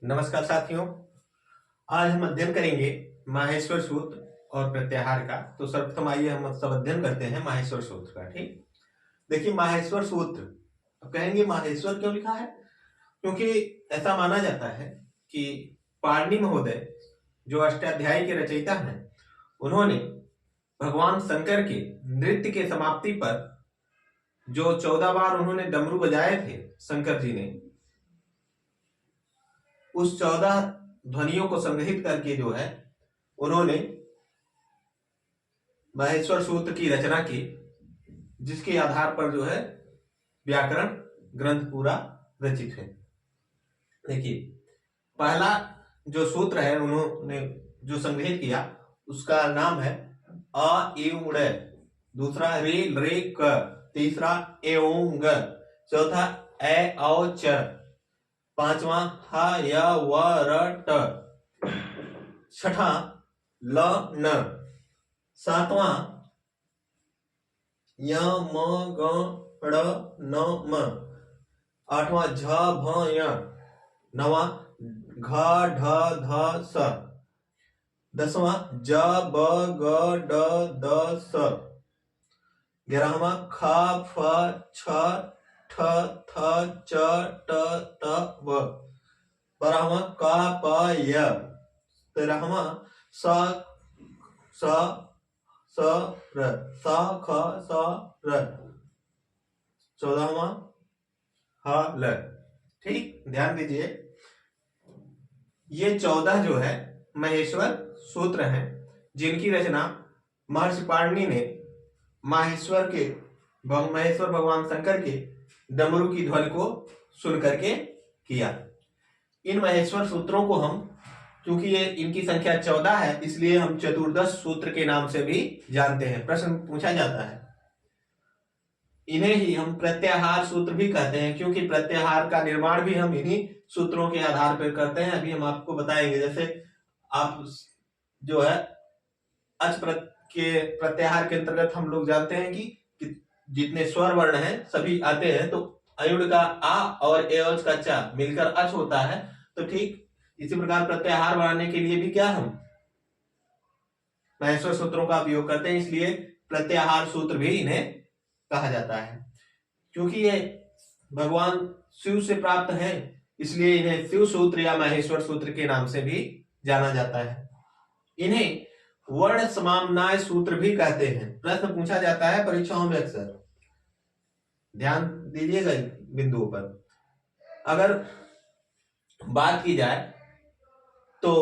नमस्कार साथियों। आज हम अध्ययन करेंगे माहेश्वर सूत्र और प्रत्याहार का। तो सर्वप्रथम आइए हम सब अध्ययन करते हैं माहेश्वर सूत्र का। ठीक, देखिए माहेश्वर सूत्र। अब कहेंगे माहेश्वर क्यों लिखा है? क्योंकि ऐसा माना जाता है कि पाणिनि महोदय जो अष्टाध्यायी के रचयिता हैं, उन्होंने भगवान शंकर के नृत्य के समाप्ति पर जो 14 बार उन्होंने डमरू बजाए थे शंकर जी ने, उस 14 ध्वनियों को संग्रहित करके जो है उन्होंने माहेश्वर सूत्र की रचना की, जिसके आधार पर जो है व्याकरण ग्रंथ पूरा रचित है। देखिए, पहला जो सूत्र है उन्होंने जो संग्रहित किया उसका नाम है अ ए उड़, दूसरा रे रे क, तीसरा ए ओंग, चौथा ए औ च, पांचवा ह य व र ट, छठा ल न, सातवां य म ग ड़ न म, आठवां झ भ य, नवा घ ढ ध स, दसवां ज ब ग ड द स, 11वां ख फ छ ठ थ च ट ट व, 12वां क प य, 13वां स स स र, स ख स र, 14वां ह ल। ठीक, ध्यान दीजिए, ये 14 जो है महेश्वर सूत्र हैं, जिनकी रचना महर्षि पाणिनि ने महेश्वर भगवान शंकर के डमरू की ध्वनि को सुन करके किया। इन महेश्वर सूत्रों को हम, क्योंकि ये इनकी संख्या 14 है, इसलिए हम चतुर्दश सूत्र के नाम से भी जानते हैं। प्रश्न पूछा जाता है, इन्हें ही हम प्रत्याहार सूत्र भी कहते हैं, क्योंकि प्रत्याहार का निर्माण भी हम इन्हीं सूत्रों के आधार पर करते हैं। अभी हम आपको बताएंगे। जैसे आप जो है अच के प्रत्याहार के अंतर्गत हम लोग जानते हैं कि जितने स्वर वर्ण हैं सभी आते हैं, तो अयुड़ का आ और एवज का चा मिलकर अच होता है। तो ठीक इसी प्रकार प्रत्याहार बनाने के लिए भी क्या हम महेश्वर सूत्रों का उपयोग करते हैं, इसलिए प्रत्याहार सूत्र भी इन्हें कहा जाता है। क्योंकि ये भगवान शिव से प्राप्त है, इसलिए इन्हें शिव सूत्र या महेश्वर सूत्र के नाम से भी जाना जाता है। इन्हें वर्ण समाम्नाय सूत्र भी कहते हैं। प्रश्न पूछा जाता है परीक्षाओं में अक्सर, ध्यान दीजिएगा बिंदुओं पर। अगर बात की जाए तो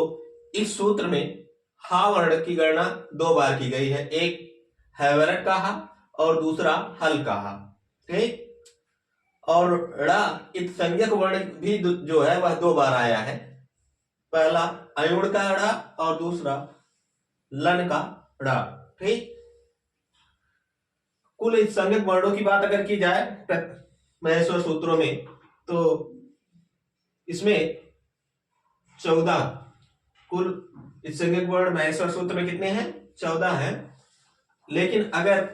इस सूत्र में हा वर्ण की गणना 2 बार की गई है, एक हैवरट का हा और दूसरा हल का हा। ठीक, और ड़ा इत संज्ञक वर्ण भी जो है वह 2 बार आया है, पहला अयुड़ का ड़ा और दूसरा लन का ड़ा। ठीक, कुल इस संज्ञक वर्णों की बात अगर की जाए महेश्वर सूत्रों में, तो इसमें 14 कुल इस संज्ञक वर्ण महेश्वर सूत्र में कितने हैं? 14 हैं। लेकिन अगर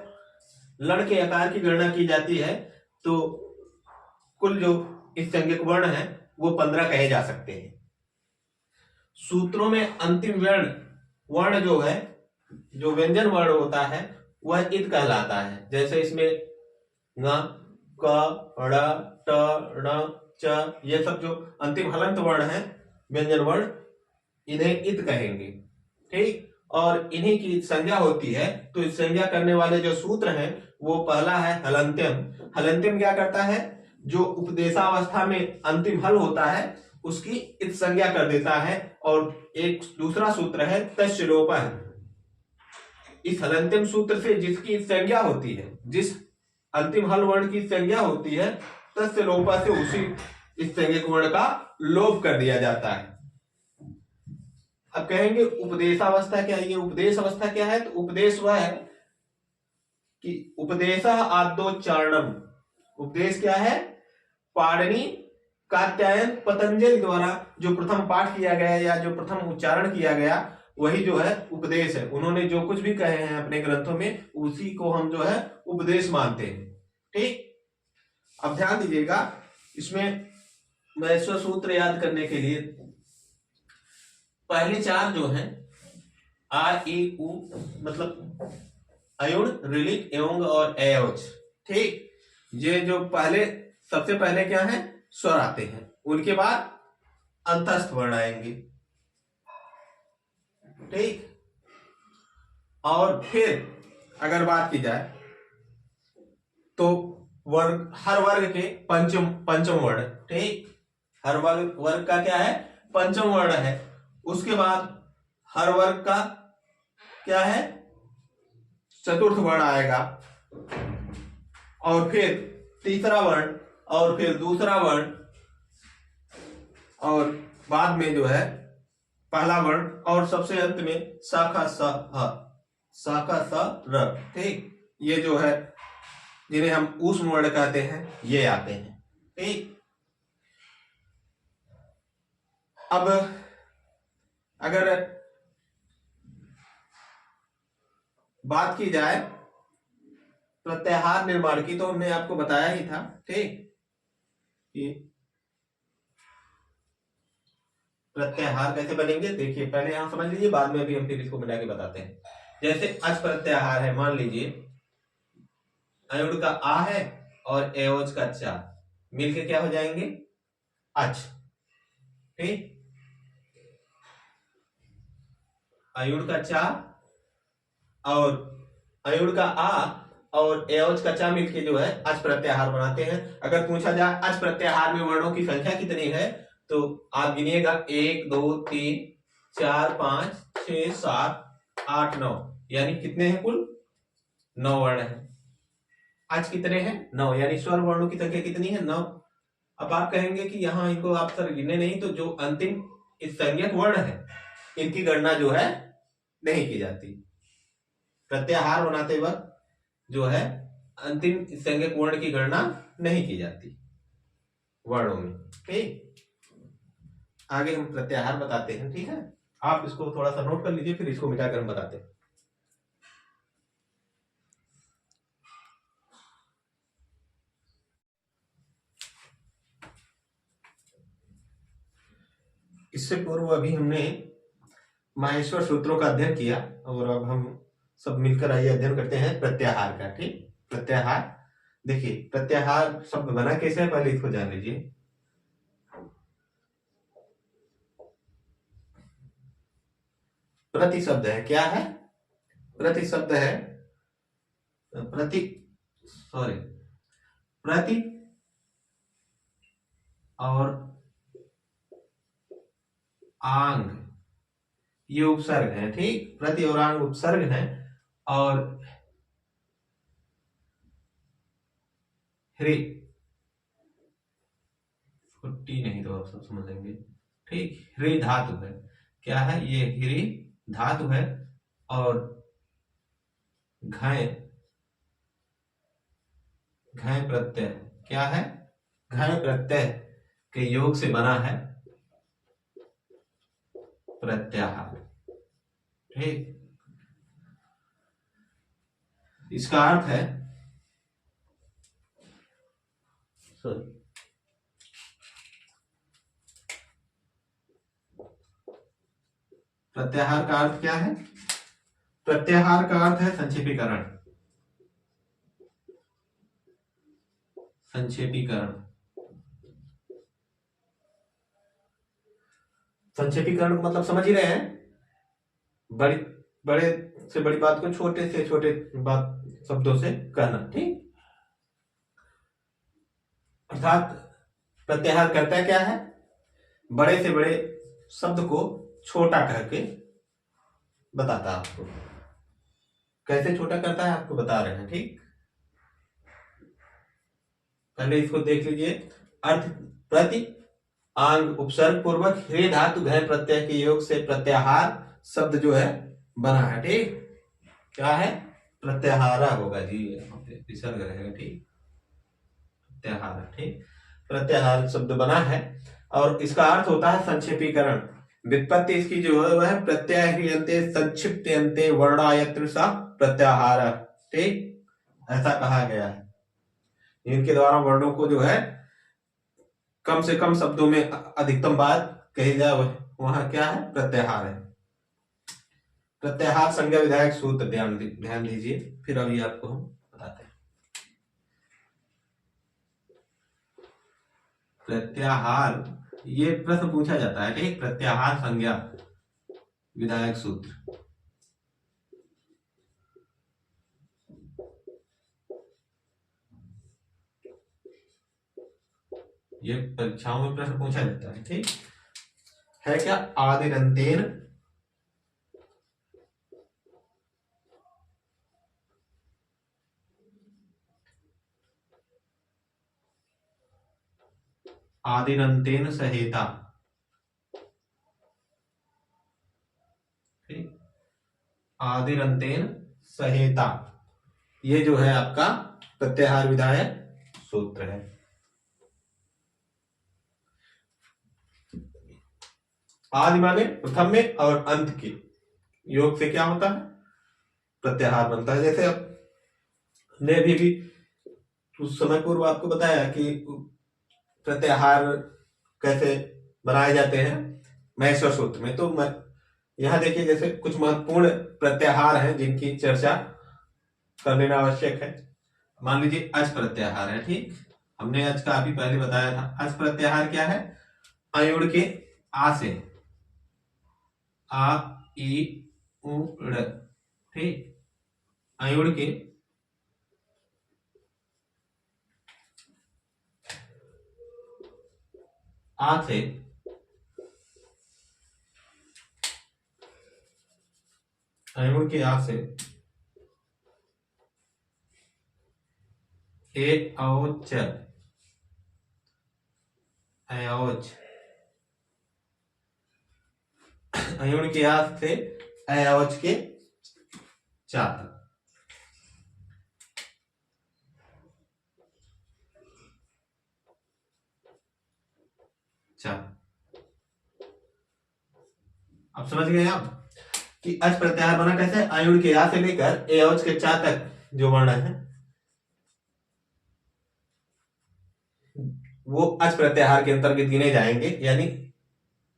लड़ के आकार की गणना की जाती है तो कुल जो इस संज्ञक वर्ण है वो 15 कहे जा सकते हैं। सूत्रों में अंतिम वर्ण जो है, जो व्यंजन वर्ण होता है, वह इत कहलाता है। जैसे इसमें ङ, क, ड़, ट, ण, च, ये सब जो अंतिम हलंत वर्ण है, व्यंजन वर्ण, इन्हें इत कहेंगे। ठीक, और इन्हीं की संज्ञा होती है। तो इस संज्ञा करने वाले जो सूत्र हैं वो पहला है हलंत्यम। हलंत्यम क्या करता है? जो उपदेशावस्था में अंतिम हल होता है उसकी इत संज्ञा कर देता है। और एक दूसरा सूत्र है तस्य लोपः। इस हलंत्यम सूत्र से जिसकी संज्ञा होती है, जिस अंतिम हल वर्ण की संज्ञा होती है, तस्य लोपः से उसी इस संज्ञक वर्ण का लोप कर दिया जाता है। अब कहेंगे उपदेशावस्था क्या है? ये उपदेश अवस्था क्या है? तो उपदेश वह है कि उपदेशः आद्योच्चारणम। उपदेश क्या है? पाणिनि कात्यायन पतंजलि द्वारा जो प्रथम पाठ किया गया या जो प्रथम उच्चारण किया गया वही जो है उपदेश है। उन्होंने जो कुछ भी कहे हैं अपने ग्रंथों में उसी को हम जो है उपदेश मानते हैं। ठीक, अब ध्यान दीजिएगा, इसमें महेश्वर सूत्र याद करने के लिए पहले चार जो हैं आ ई उ मतलब अयुण, ऋलिक, एवं और एओच, ठीक। ये जो पहले सबसे पहले क्या है, स्वर आते हैं, उनके बाद अंतस्थ वर्ण आएंगे, ठीक। और फिर अगर बात की जाए तो वर्ग, हर वर्ग के पंचम पंचम वर्ण, ठीक। हर वर्ग का क्या है, पंचम वर्ण है। उसके बाद हर वर्ग का क्या है, चतुर्थ वर्ण आएगा, और फिर तीसरा वर्ण, और फिर दूसरा वर्ण, और बाद में जो है पहला वर्ण, और सबसे अंत में शाखा स ह, शाखा स र, ठीक। ये जो है जिन्हें हम ऊष्म वर्ण कहते हैं, ये आते हैं, ठीक। अब अगर बात की जाए प्रत्याहार निर्माण की, तो हमने आपको बताया ही था, ठीक, कि प्रत्याहार कैसे बनेंगे। देखिए पहले यहां समझ लीजिए, बाद में भी हम फिर इसको मिला के बताते हैं। जैसे अच प्रत्याहार है, मान लीजिए अयुड़ का आ है और एओज का चा मिलके क्या हो जाएंगे, अच, ठीक। अयुड़ का चा और अयुड़ का आ और एओज का चा मिलके जो है अच प्रत्याहार बनाते हैं। अगर पूछा जाए अच प्रत्याहार में वर्णों की संख्या कितनी है, तो आप गिनिएगा 1 2 3 4 5 6 7 8 9, यानी कितने हैं कुल, 9 वर्ण है। आज कितने हैं, 9, यानी स्वर वर्णों की संख्या कितनी है, 9। अब आप कहेंगे कि यहाँ इनको आप सर गिने नहीं, तो जो अंतिम इस संज्ञक वर्ण है इनकी गणना जो है नहीं की जाती। प्रत्याहार बनाते वक्त जो है अंतिम संज्ञक वर्ण की गणना नहीं की जाती वर्णों में, ठीक। आगे हम प्रत्याहार बताते हैं, ठीक है। आप इसको थोड़ा सा नोट कर लीजिए, फिर इसको मिटाकर हम बताते हैं। इससे पूर्व अभी हमने माहेश्वर सूत्रों का अध्ययन किया, और अब हम सब मिलकर आइए अध्ययन करते हैं प्रत्याहार का, ठीक। प्रत्याहार, देखिए प्रत्याहार शब्द बना कैसे है, पहले इसको जान लीजिए। प्रति शब्द है, क्या है, प्रति शब्द है, प्रति, सॉरी, प्रति और आंग ये उपसर्ग है, ठीक। प्रति और आंग उपसर्ग है, और ह्री, टी नहीं तो आप सब समझ लेंगे, ठीक। ह्री धातु है, क्या है ये, ह्री धातु है, और घय, घय प्रत्यय, क्या है, घय प्रत्यय के योग से बना है प्रत्याहार, ठीक। इसका अर्थ है, सॉरी, प्रत्याहार का अर्थ क्या है, प्रत्याहार का अर्थ है संक्षेपीकरण, संक्षेपीकरण। संक्षेपीकरण का मतलब समझ ही रहे हैं, बड़ी बड़े से बड़ी बात को छोटे से छोटे बात शब्दों से कहना, ठीक। अर्थात प्रत्याहार करता क्या है, बड़े से बड़े शब्द को छोटा करके बताता है आपको। कैसे छोटा करता है आपको बता रहे हैं, ठीक। पहले इसको देख लीजिए। अर्थ, प्रति आंग उपसर्ग पूर्वक ह्रे धातु घय प्रत्यय के योग से प्रत्याहार शब्द जो है बना है, ठीक। क्या है, प्रत्याहारा होगा जी, विसर्ग रहेगा, ठीक, प्रत्याहार, ठीक। प्रत्याहार शब्द बना है, और इसका अर्थ होता है संक्षेपीकरण। व्युत्पत्ति इसकी जो है वह प्रत्याह्रियन्ते संक्षिप्यन्ते वर्णायत्र सा प्रत्याहार, ठीक, ऐसा कहा गया है। इनके द्वारा वर्णों को जो है कम से कम शब्दों में अधिकतम बात कही जाए वहां क्या है, प्रत्याहार है। प्रत्याहार संज्ञा विधायक सूत्र ध्यान दीजिए, फिर अभी आपको हम बताते हैं। प्रत्याहार, ये प्रश्न पूछा जाता है, ठीक, प्रत्याहार संज्ञा विधायक सूत्र। ये परीक्षाओं में प्रश्न पूछा जाता है, ठीक है। क्या, आदिरंतेन आदिरंतेन सहेता, ठीक, आदिरंतेन सहेता, ये जो है आपका प्रत्याहार विधायक सूत्र है। आदि माने प्रथम में और अंत के योग से क्या होता है, प्रत्याहार बनता है। जैसे अब ने भी कुछ समय पूर्व आपको बताया कि प्रत्याहार कैसे बनाए जाते हैं महेश्वर सूत्र में। तो यहां देखिए, जैसे कुछ महत्वपूर्ण प्रत्याहार हैं जिनकी चर्चा कर लेना आवश्यक है। मान लीजिए अच प्रत्याहार है, ठीक, हमने अच का अभी पहले बताया था। अच प्रत्याहार क्या है, अयुड़ के आ से, आ ई उ ड़, ठीक, अयुड़ के आ से अयुड़ के आ से ए औच अयोच, अयुड़ के आ से अयोच के चा तक। अब समझ गए आप कि अच प्रत्याहार बना कैसे, अयुड़ के आ से लेकर ए औच के चा तक जो वर्ण है वो अच प्रत्याहार के अंतर्गत गिने जाएंगे। यानी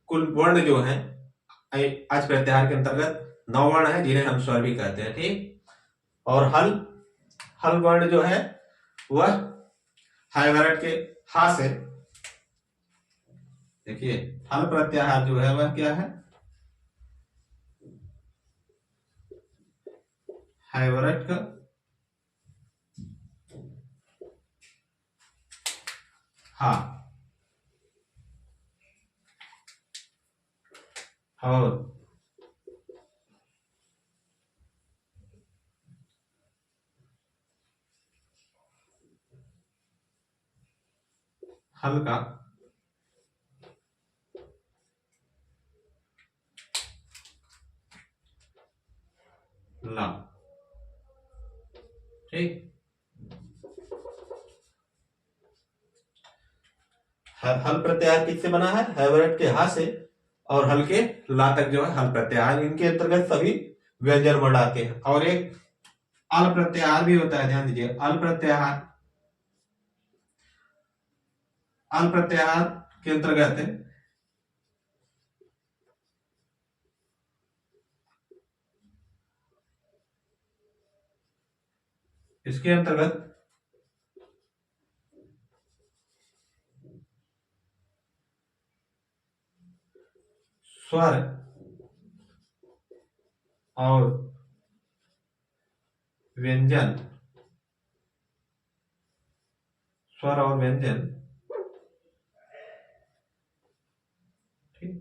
कुल वर्ण जो है अच प्रत्याहार के अंतर्गत 9 वर्ण है जिन्हें हम स्वर भी कहते हैं, ठीक। और हल वर्ण जो है वह हाइवरट के हा से, देखिए हल प्रत्याहार जो है वह क्या है, हाइवरट का हा, और हल का ला, ठीक। हल प्रत्याहार किससे बना है, हैवरट के हा से और हल के ला तक जो है हल प्रत्याहार, इनके अंतर्गत सभी व्यंजन वर्ण आते हैं। और एक अल प्रत्याहार भी होता है, ध्यान दीजिए, अल प्रत्याहार, अल प्रत्याहार के अंतर्गत इसके अंतर्गत स्वर और व्यंजन, स्वर और व्यंजन, ठीक,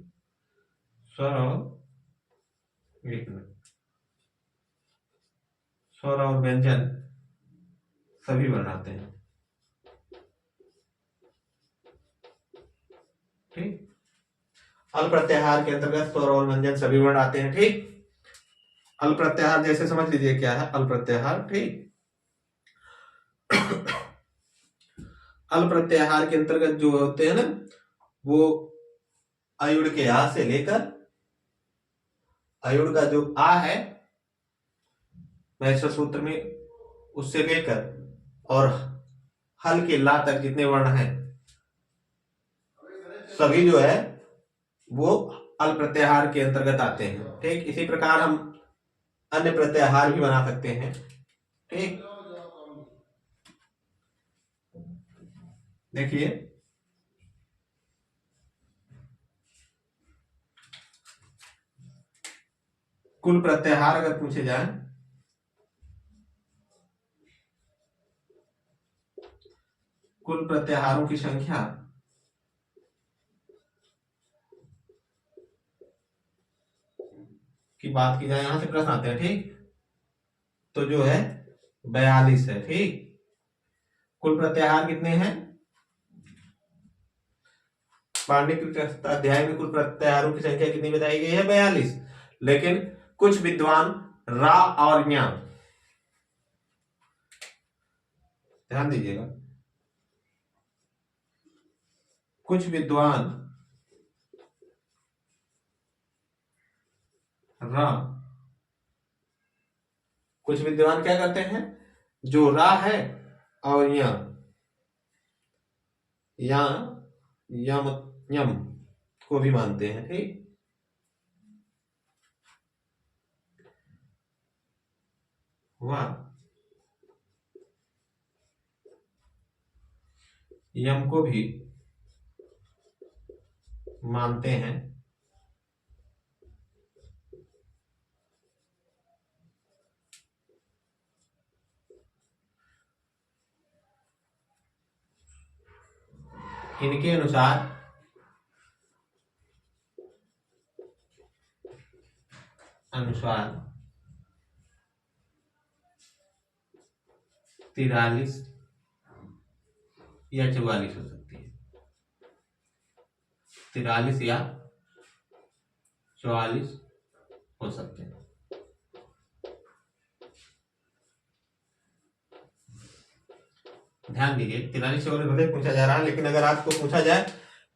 स्वर और स्वर और व्यंजन सभी बनाते हैं, ठीक। अल प्रत्याहार के अंतर्गत स्वर और व्यंजन सभी वर्ण आते हैं, ठीक। अल प्रत्याहार जैसे समझ लीजिए क्या है अल प्रत्याहार, ठीक। अल प्रत्याहार के अंतर्गत जो होते हैं ना, वो अयुड़ के आ से लेकर, अयुड़ का जो आ है महेश्वर सूत्र में, उससे लेकर और हल के ला तक जितने वर्ण हैं सभी जो है वो अल प्रत्याहार के अंतर्गत आते हैं। ठीक, इसी प्रकार हम अन्य प्रत्याहार भी बना सकते हैं। ठीक, देखिए कुल प्रत्याहार अगर पूछे जाए, कुल प्रत्याहारों की संख्या की बात की जाए, यहां से प्रश्न आते हैं। ठीक, तो जो है 42 है। ठीक, कुल प्रत्याहार कितने हैं? पाणिनिक अध्याय में कुल प्रत्याहारों की संख्या कितनी बताई गई है? 42। लेकिन कुछ विद्वान रा और न्या, ध्यान दीजिएगा, कुछ विद्वान रा, कुछ विद्वान क्या करते हैं, जो रा है और या यम यम को भी मानते हैं। ठीक, वह यम को भी मानते हैं। इनके अनुसार अनुसार 43 या 44 हो सकती है। 43 या 44 हो सकते हैं। ध्यान दीजिए, 43 से भले पूछा जा रहा है, लेकिन अगर आपको पूछा जाए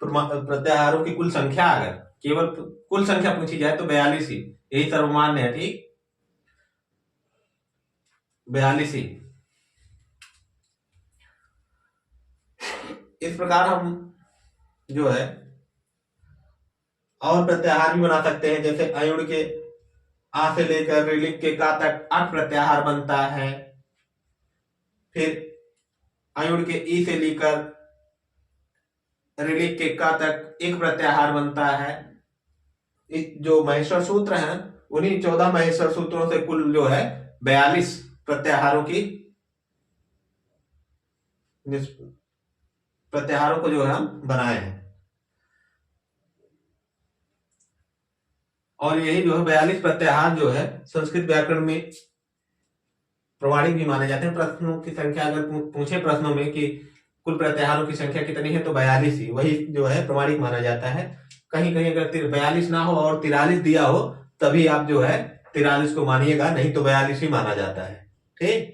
प्रत्याहारों की कुल संख्या, अगर केवल कुल संख्या पूछी जाए तो 42 ही, यही सर्वमान्य है। ठीक, 42 ही। इस प्रकार हम जो है और प्रत्याहार भी बना सकते हैं, जैसे अयुण के आ से लेकर ऋलिक के का तक 8 प्रत्याहार बनता है। फिर अयुण के ई से लेकर ऋलिक के का तक 1 प्रत्याहार बनता है। जो महेश्वर सूत्र हैं, उन्हीं 14 महेश्वर सूत्रों से कुल जो है 42 प्रत्याहारों को जो है हम बनाए हैं। और यही जो है 42 प्रत्याहार जो है संस्कृत व्याकरण में प्रमाणिक भी माने जाते हैं। प्रश्नों की संख्या अगर पूछे प्रश्नों में कि कुल प्रत्याहारों की संख्या कितनी है, तो 42 ही, वही जो है प्रमाणिक माना जाता है। कहीं कहीं अगर 42 ना हो और 43 दिया हो, तभी आप जो है 43 को मानिएगा, नहीं तो 42 ही माना जाता है। ठीक।